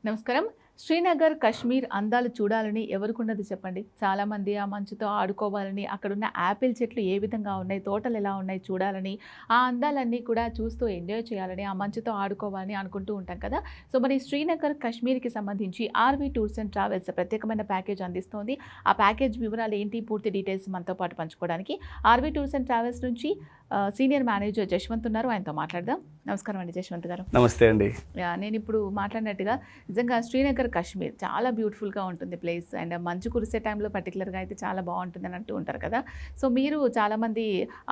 నమస్కారం. శ్రీనగర్, కాశ్మీర్ అందాలు చూడాలని ఎవరికున్నది చెప్పండి. చాలామంది ఆ మంచుతో ఆడుకోవాలని, అక్కడున్న యాపిల్ చెట్లు ఏ విధంగా ఉన్నాయి, తోటలు ఎలా ఉన్నాయి చూడాలని, ఆ అందాలన్నీ కూడా చూస్తూ ఎంజాయ్ చేయాలని, ఆ మంచుతో ఆడుకోవాలని అనుకుంటూ ఉంటాం కదా! సో, మరి శ్రీనగర్, కాశ్మీర్‌కి సంబంధించి ఆర్‌వీ టూర్స్ అండ్ ట్రావెల్స్ ప్రత్యేకమైన ప్యాకేజ్ అందిస్తోంది. ఆ ప్యాకేజ్ వివరాలు ఏంటి, పూర్తి డీటెయిల్స్ మనతో పాటు పంచుకోవడానికి ఆర్‌వీ టూర్స్ అండ్ ట్రావెల్స్ నుంచి సీనియర్ మేనేజర్ జశ్వంత్ ఉన్నారు. ఆయనతో మాట్లాడదాం. నమస్కారం అండి జశ్వంత్ గారు. నమస్తే అండి. నేనిప్పుడు మాట్లాడినట్టుగా నిజంగా శ్రీనగర్, కాశ్మీర్ చాలా బ్యూటిఫుల్‌గా ఉంటుంది ప్లేస్. అండ్ మంచు కురిసే టైంలో పర్టిక్యులర్‌గా అయితే చాలా బావుంటుందని అంటూ ఉంటారు కదా! సో, మీరు చాలామంది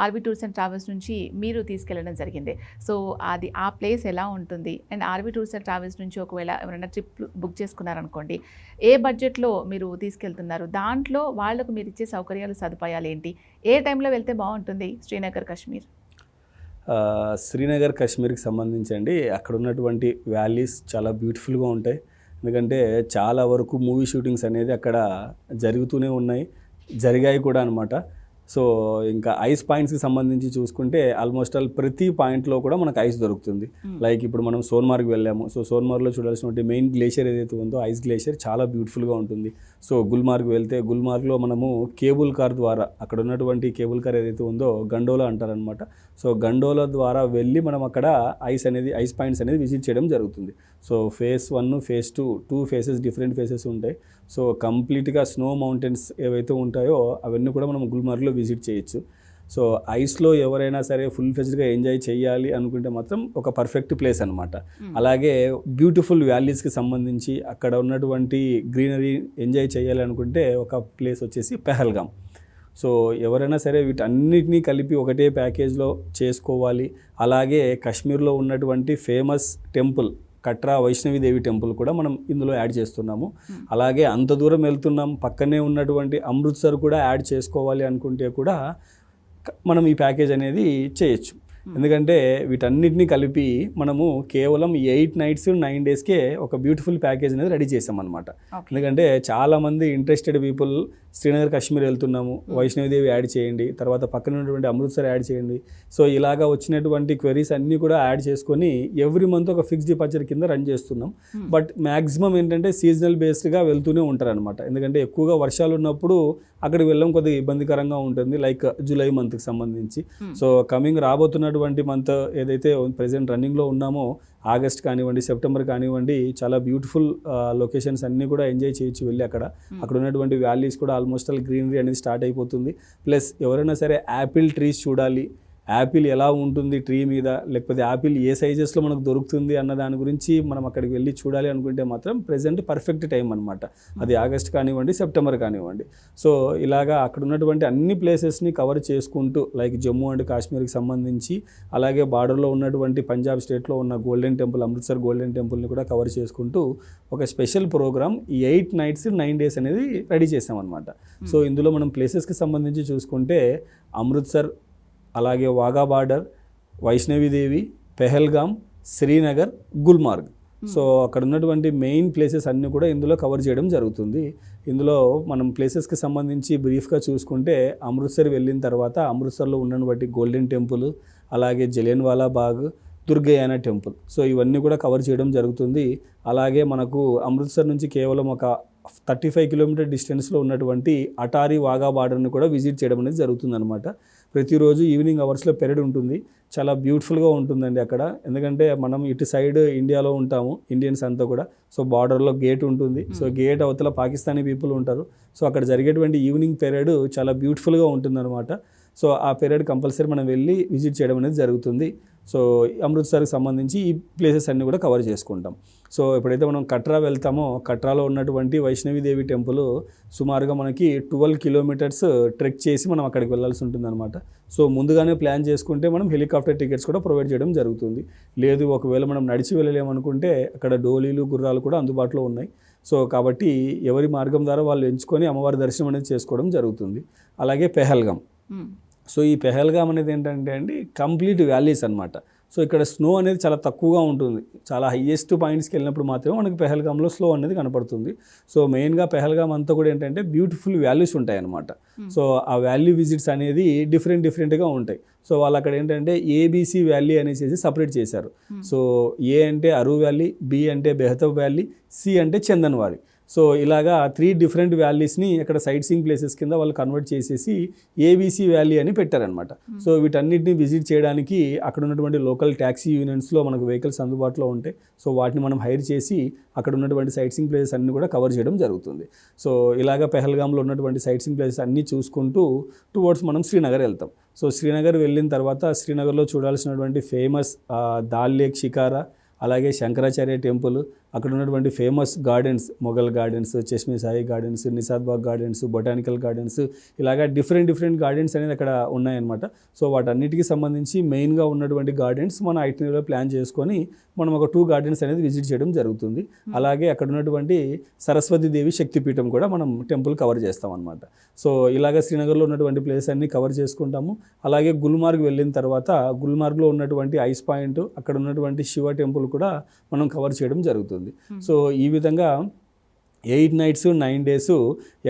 ఆర్‌వీ టూర్స్ అండ్ ట్రావెల్స్ నుంచి మీరు తీసుకెళ్ళడం జరిగింది. సో, అది ఆ ప్లేస్ ఎలా ఉంటుంది? And R V tours and travels నుంచి ఒకవేళ ఎవరైనా ట్రిప్ బుక్ చేసుకున్నారనుకోండి, ఏ బడ్జెట్‌లో మీరు తీసుకెళ్తున్నారు? దాంట్లో వాళ్ళకు మీరిచ్చే సౌకర్యాలు, సదుపాయాలేంటి? ఏ టైంలో వెళ్తే బావుంటుంది శ్రీనగర్, కాశ్మీర్? శ్రీనగర్, కాశ్మీర్‌కి సంబంధించి అండి అక్కడ ఉన్నటువంటి వ్యాలీస్ చాలా బ్యూటిఫుల్‌గా ఉంటాయి. ఎందుకంటే చాలా వరకు మూవీ షూటింగ్స్ అనేది అక్కడ జరుగుతూనే ఉన్నాయి. జరిగాయి కూడా అనమాట. సో, ఇంకా ఐస్ పాయింట్స్‌కి సంబంధించి చూసుకుంటే ఆల్మోస్ట్ ఆల్ ప్రతి పాయింట్‌లో కూడా మనకు ఐస్ దొరుకుతుంది. లైక్ ఇప్పుడు మనం సోన్మార్గ్ వెళ్ళాము. సో, సోన్మార్గ్‌లో చూడాల్సినటువంటి మెయిన్ గ్లేషియర్ ఏదైతే ఉందో ఐస్ గ్లేషియర్ చాలా బ్యూటిఫుల్‌గా ఉంటుంది. సో, గుల్మార్గ్ వెళ్తే గుల్మార్గ్‌లో మనము కేబుల్ కార్ ద్వారా అక్కడ ఉన్నటువంటి కేబుల్ కార్ ఏదైతే ఉందో గండోలా అంటారనమాట. సో, గండోలా ద్వారా వెళ్ళి మనం అక్కడ ఐస్ పాయింట్స్ అనేది విజిట్ చేయడం జరుగుతుంది. So, phase 1, phase 2, 2 faces different faces ఉంటాయి. సో, కంప్లీట్‌గా స్నో మౌంటైన్స్ ఏవైతే ఉంటాయో అవన్నీ కూడా మనం గుల్మార్గ్‌లో విజిట్ చేయొచ్చు. సో, ఐస్‌లో ఎవరైనా సరే ఫుల్ ఫ్లెడ్జ్డ్‌గా ఎంజాయ్ చేయాలి అనుకుంటే మాత్రం ఒక పర్ఫెక్ట్ ప్లేస్ అనమాట. అలాగే బ్యూటిఫుల్ వ్యాలీస్‌కి సంబంధించి అక్కడ ఉన్నటువంటి గ్రీనరీ ఎంజాయ్ చేయాలి అనుకుంటే ఒక ప్లేస్ వచ్చేసి పెహల్గాం. సో, ఎవరైనా సరే వీటన్నిటినీ కలిపి ఒకటే ప్యాకేజ్‌లో చేసుకోవాలి. అలాగే కాశ్మీర్‌లో ఉన్నటువంటి ఫేమస్ టెంపుల్ కట్రా వైష్ణవిదేవి టెంపుల్ కూడా మనం ఇందులో యాడ్ చేస్తున్నాము. అలాగే అంత దూరం వెళ్తున్నాం, పక్కనే ఉన్నటువంటి అమృత్సర్ కూడా యాడ్ చేసుకోవాలి అనుకుంటే కూడా మనం ఈ ప్యాకేజ్ అనేది చేయొచ్చు. ఎందుకంటే వీటన్నిటిని కలిపి మనము కేవలం 8 nights 9 daysకే ఒక బ్యూటిఫుల్ ప్యాకేజ్ అనేది రెడీ చేసామన్నమాట. ఎందుకంటే చాలామంది ఇంట్రెస్టెడ్ పీపుల్ శ్రీనగర్, కాశ్మీర్ వెళ్తున్నాము, వైష్ణవిదేవి యాడ్ చేయండి, తర్వాత పక్కన ఉన్నటువంటి అమృత్సర్ యాడ్ చేయండి. సో, ఇలాగా వచ్చినటువంటి క్వెరీస్ అన్నీ కూడా యాడ్ చేసుకొని ఎవ్రీ మంత్ ఒక ఫిక్స్డ్ డిపార్చర్ కింద రన్ చేస్తున్నాం. బట్ మ్యాక్సిమం ఏంటంటే సీజనల్ బేస్డ్గా వెళ్తూనే ఉంటారనమాట. ఎందుకంటే ఎక్కువగా వర్షాలు ఉన్నప్పుడు అక్కడికి వెళ్ళడం కొద్దిగా ఇబ్బందికరంగా ఉంటుంది, లైక్ జూలై మంత్కి సంబంధించి. సో, కమింగ్ రాబోతున్నటువంటి మంత్ ఏదైతే ప్రెజెంట్ రన్నింగ్లో ఉన్నామో ఆగస్ట్ కానివ్వండి, సెప్టెంబర్ కానివ్వండి, చాలా బ్యూటిఫుల్ లొకేషన్స్ అన్నీ కూడా ఎంజాయ్ చేయొచ్చు వెళ్ళి అక్కడ ఉన్నటువంటి వ్యాలీస్ కూడా ఆల్మోస్ట్ ఆల్ గ్రీనరీ అనేది స్టార్ట్ అయిపోతుంది. ప్లస్ ఎవరైనా సరే యాపిల్ ట్రీస్ చూడాలి, యాపిల్ ఎలా ఉంటుంది ట్రీ మీద, లేకపోతే యాపిల్ ఏ సైజెస్లో మనకు దొరుకుతుంది అన్న దాని గురించి మనం అక్కడికి వెళ్ళి చూడాలి అనుకుంటే మాత్రం ప్రెజెంట్ పర్ఫెక్ట్ టైం అనమాట. అది ఆగస్ట్ కానివ్వండి, సెప్టెంబర్ కానివ్వండి. సో, ఇలాగా అక్కడ ఉన్నటువంటి అన్ని ప్లేసెస్ని కవర్ చేసుకుంటూ లైక్ జమ్మూ అండ్ కాశ్మీర్కి సంబంధించి, అలాగే బార్డర్లో ఉన్నటువంటి పంజాబ్ స్టేట్లో ఉన్న గోల్డెన్ టెంపుల్, అమృత్సర్ గోల్డెన్ టెంపుల్ని కూడా కవర్ చేసుకుంటూ ఒక స్పెషల్ ప్రోగ్రామ్ 8 nights 9 days అనేది రెడీ చేసామన్నమాట. సో, ఇందులో మనం ప్లేసెస్కి సంబంధించి చూసుకుంటే అమృత్సర్, అలాగే వాఘా బార్డర్, వైష్ణవిదేవి, పెహల్గాం, శ్రీనగర్, గుల్మార్గ్. సో, అక్కడ ఉన్నటువంటి మెయిన్ ప్లేసెస్ అన్నీ కూడా ఇందులో కవర్ చేయడం జరుగుతుంది. ఇందులో మనం ప్లేసెస్కి సంబంధించి బ్రీఫ్గా చూసుకుంటే అమృత్సర్ వెళ్ళిన తర్వాత అమృత్సర్లో ఉన్నటువంటి గోల్డెన్ టెంపుల్, అలాగే జలియన్వాలా బాగ్, దుర్గయానా టెంపుల్. సో, ఇవన్నీ కూడా కవర్ చేయడం జరుగుతుంది. అలాగే మనకు అమృత్సర్ నుంచి కేవలం ఒక 35 కిలోమీటర్ డిస్టెన్స్లో ఉన్నటువంటి అటారీ వాఘా బార్డర్ని కూడా విజిట్ చేయడం అనేది జరుగుతుందన్నమాట. ప్రతిరోజు ఈవినింగ్ అవర్స్లో పెరేడ్ ఉంటుంది. చాలా బ్యూటిఫుల్గా ఉంటుందండి అక్కడ. ఎందుకంటే మనం ఇటు సైడ్ ఇండియాలో ఉంటాము, ఇండియన్స్ అంతా కూడా. సో, బార్డర్లో గేట్ ఉంటుంది. సో, గేట్ అవతల పాకిస్తానీ పీపుల్ ఉంటారు. సో, అక్కడ జరిగేటువంటి ఈవినింగ్ పెరేడ్ చాలా బ్యూటిఫుల్గా ఉంటుందన్నమాట. సో, ఆ పెరేడ్ కంపల్సరీ మనం వెళ్ళి విజిట్ చేయడం అనేది జరుగుతుంది. సో, అమృత్సర్కి సంబంధించి ఈ ప్లేసెస్ అన్నీ కూడా కవర్ చేసుకుంటాం. సో, ఎప్పుడైతే మనం కట్రా వెళ్తామో కట్రాలో ఉన్నటువంటి వైష్ణవిదేవి టెంపుల్ సుమారుగా మనకి 12 kilometers ట్రెక్ చేసి మనం అక్కడికి వెళ్ళాల్సి ఉంటుందన్నమాట. సో, ముందుగానే ప్లాన్ చేసుకుంటే మనం హెలికాప్టర్ టికెట్స్ కూడా ప్రొవైడ్ చేయడం జరుగుతుంది. లేదు ఒకవేళ మనం నడిచి వెళ్ళలేమనుకుంటే అక్కడ డోలీలు, గుర్రాలు కూడా అందుబాటులో ఉన్నాయి. సో, కాబట్టి ఎవరి మార్గం ద్వారా వాళ్ళు ఎంచుకొని అమ్మవారి దర్శనం అనేది చేసుకోవడం జరుగుతుంది. అలాగే పెహల్గాం. సో, ఈ పెహల్గాం అనేది ఏంటంటే అండి కంప్లీట్ వ్యాలీస్ అనమాట. సో ఇక్కడ స్నో అనేది చాలా తక్కువగా ఉంటుంది. చాలా హైయెస్ట్ పాయింట్స్కి వెళ్ళినప్పుడు మాత్రమే మనకి పెహల్గామ్లో స్నో అనేది కనపడుతుంది. సో మెయిన్గా పెహల్గామ్ అంతా కూడా ఏంటంటే బ్యూటిఫుల్ వ్యాల్యూస్ ఉంటాయి అన్నమాట. సో ఆ వాల్యూ విజిట్స్ అనేది డిఫరెంట్గా ఉంటాయి. సో వాళ్ళు అక్కడ ఏంటంటే ఏబీసీ వ్యాలీ అనేసి సపరేట్ చేశారు. సో ఏ అంటే అరు వ్యాలీ, బి అంటే బెహతబ్ వ్యాలీ, సి అంటే చందన్వాడి. సో ఇలాగా 3 డిఫరెంట్ వ్యాలీస్ని అక్కడ సైట్ సీయింగ్ ప్లేసెస్ కింద వాళ్ళు కన్వర్ట్ చేసేసి ఏబీసీ వ్యాలీ అని పెట్టారనమాట. సో వీటన్నిటిని విజిట్ చేయడానికి అక్కడ ఉన్నటువంటి లోకల్ ట్యాక్సీ యూనియన్స్లో మనకు వెహికల్స్ అందుబాటులో ఉంటాయి. సో వాటిని మనం హైర్ చేసి అక్కడ ఉన్నటువంటి సైట్ సీయింగ్ ప్లేసెస్ అన్ని కూడా కవర్ చేయడం జరుగుతుంది. సో ఇలాగ పెహల్గామ్లో ఉన్నటువంటి సైట్ సీయింగ్ ప్లేసెస్ అన్నీ చూసుకుంటూ టువర్డ్స్ మనం శ్రీనగర్ వెళ్తాం. సో శ్రీనగర్ వెళ్ళిన తర్వాత శ్రీనగర్లో చూడాల్సినటువంటి ఫేమస్ దాల్ లేక్ షికారా, అలాగే శంకరాచార్య టెంపుల్, అక్కడ ఉన్నటువంటి famous gardens, Mughal gardens, Chashme Shahi gardens, Nishat Bagh gardens, botanical gardens, ఇలాగా డిఫరెంట్ గార్డెన్స్ అనేది అక్కడ ఉన్నాయన్నమాట. సో వాటన్నిటికీ సంబంధించి మెయిన్గా ఉన్నటువంటి గార్డెన్స్ మన ఐటినరీలో ప్లాన్ చేసుకొని మనం ఒక 2 గార్డెన్స్ అనేది విజిట్ చేయడం జరుగుతుంది. అలాగే అక్కడ ఉన్నటువంటి సరస్వతి దేవి శక్తిపీఠం కూడా మనం టెంపుల్ కవర్ చేస్తాం అనమాట. సో ఇలాగ శ్రీనగర్లో ఉన్నటువంటి ప్లేస్ అన్ని కవర్ చేసుకుంటాము. అలాగే గుల్మార్గ్ వెళ్ళిన తర్వాత గుల్మార్గ్లో ఉన్నటువంటి ఐస్ పాయింట్, అక్కడ ఉన్నటువంటి శివ టెంపుల్ కూడా మనం కవర్ చేయడం జరుగుతుంది. సో ఈ విధంగా 8 nights 9 days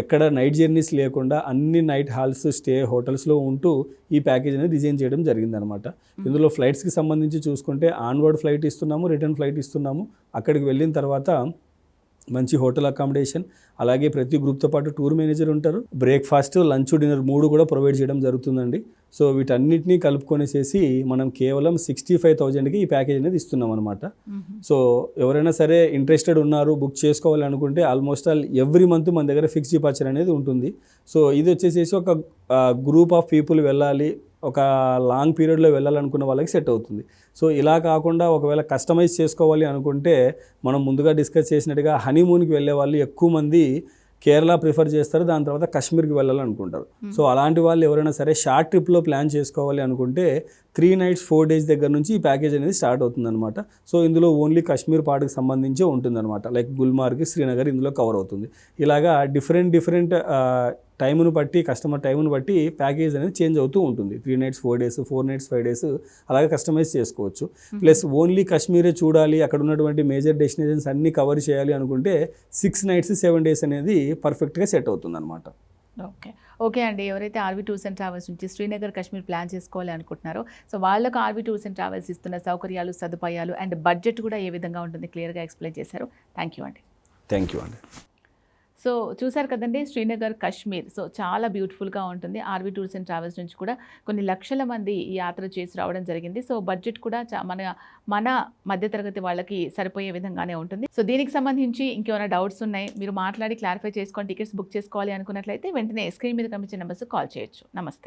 ఎక్కడ నైట్ జర్నీస్ లేకుండా అన్ని నైట్ హాల్స్, స్టే హోటల్స్లో ఉంటూ ఈ ప్యాకేజ్ అనేది డిజైన్ చేయడం జరిగిందనమాట. ఇందులో ఫ్లైట్స్కి సంబంధించి చూసుకుంటే ఆన్వర్డ్ ఫ్లైట్ ఇస్తున్నాము, రిటర్న్ ఫ్లైట్ ఇస్తున్నాము. అక్కడికి వెళ్ళిన తర్వాత మంచి హోటల్ అకామిడేషన్, అలాగే ప్రతి గ్రూప్తో పాటు టూర్ మేనేజర్ ఉంటారు. బ్రేక్ఫాస్ట్, లంచ్, డిన్నర్ 3 కూడా ప్రొవైడ్ చేయడం జరుగుతుందండి. సో వీటన్నిటినీ కలుపుకొనేసేసి మనం కేవలం 65,000కి ఈ ప్యాకేజ్ అనేది ఇస్తున్నాం అనమాట. సో ఎవరైనా సరే ఇంట్రెస్టెడ్ ఉన్నారు, బుక్ చేసుకోవాలి అనుకుంటే ఆల్మోస్ట్ ఆల్ ఎవ్రీ మంత్ మన దగ్గర ఫిక్స్ డిపార్చర్ అనేది ఉంటుంది. సో ఇది వచ్చేసేసి ఒక గ్రూప్ ఆఫ్ పీపుల్ వెళ్ళాలి, ఒక లాంగ్ పీరియడ్లో వెళ్ళాలనుకున్న వాళ్ళకి సెట్ అవుతుంది. సో ఇలా కాకుండా ఒకవేళ కస్టమైజ్ చేసుకోవాలి అనుకుంటే మనం ముందుగా డిస్కస్ చేసినట్టుగా హనీమూన్కి వెళ్ళే వాళ్ళు ఎక్కువ మంది కేరళ ప్రిఫర్ చేస్తారు, దాని తర్వాత కాశ్మీర్కి వెళ్ళాలనుకుంటారు. సో అలాంటి వాళ్ళు ఎవరైనా సరే షార్ట్ ట్రిప్లో ప్లాన్ చేసుకోవాలి అనుకుంటే 3 nights 4 days దగ్గర నుంచి ఈ ప్యాకేజ్ అనేది స్టార్ట్ అవుతుందన్నమాట. సో ఇందులో ఓన్లీ కాశ్మీర్ పార్ట్కి సంబంధించి ఉంటుందన్నమాట. లైక్ గుల్మార్గ్, శ్రీనగర్ ఇందులో కవర్ అవుతుంది. ఇలాగా డిఫరెంట్ టైమును బట్టి, కస్టమర్ టైమును బట్టి ప్యాకేజ్ అనేది చేంజ్ అవుతూ ఉంటుంది. 3 nights 4 days, 4 nights 5 days అలాగే కస్టమైజ్ చేసుకోవచ్చు. ప్లస్ ఓన్లీ కాశ్మీరే చూడాలి, అక్కడ ఉన్నటువంటి మేజర్ డెస్టినేషన్స్ అన్నీ కవర్ చేయాలి అనుకుంటే 6 nights 7 days అనేది పర్ఫెక్ట్గా సెట్ అవుతుంది అనమాట. ఓకే అండి. ఎవరైతే ఆర్వీ టూర్స్ అండ్ ట్రావెల్స్ నుంచి శ్రీనగర్ కాశ్మీర్ ప్లాన్ చేసుకోవాలి అనుకుంటున్నారో, సో వాళ్ళకు ఆర్వీ టూర్స్ అండ్ ట్రావెల్స్ ఇస్తున్న సౌకర్యాలు, సదుపాయాలు అండ్ బడ్జెట్ కూడా ఏ విధంగా ఉంటుంది క్లియర్గా ఎక్స్ప్లెయిన్ చేశారు. థ్యాంక్ యూ అండి. సో చూసారు కదండి, శ్రీనగర్ కాశ్మీర్ సో చాలా బ్యూటిఫుల్గా ఉంటుంది. ఆర్వీ టూర్స్ అండ్ ట్రావెల్స్ నుంచి కూడా కొన్ని లక్షల మంది ఈ యాత్ర చేసి రావడం జరిగింది. సో బడ్జెట్ కూడా మన మధ్యతరగతి వాళ్ళకి సరిపోయే విధంగానే ఉంటుంది. సో దీనికి సంబంధించి ఇంకేమైనా డౌట్స్ ఉన్నాయి, మీరు మాట్లాడి క్లారిఫై చేసుకొని టికెట్స్ బుక్ చేసుకోవాలి అనుకున్నట్లయితే వెంటనే స్క్రీన్ మీద కనిపించే నెంబర్స్ కాల్ చేయొచ్చు. నమస్తే.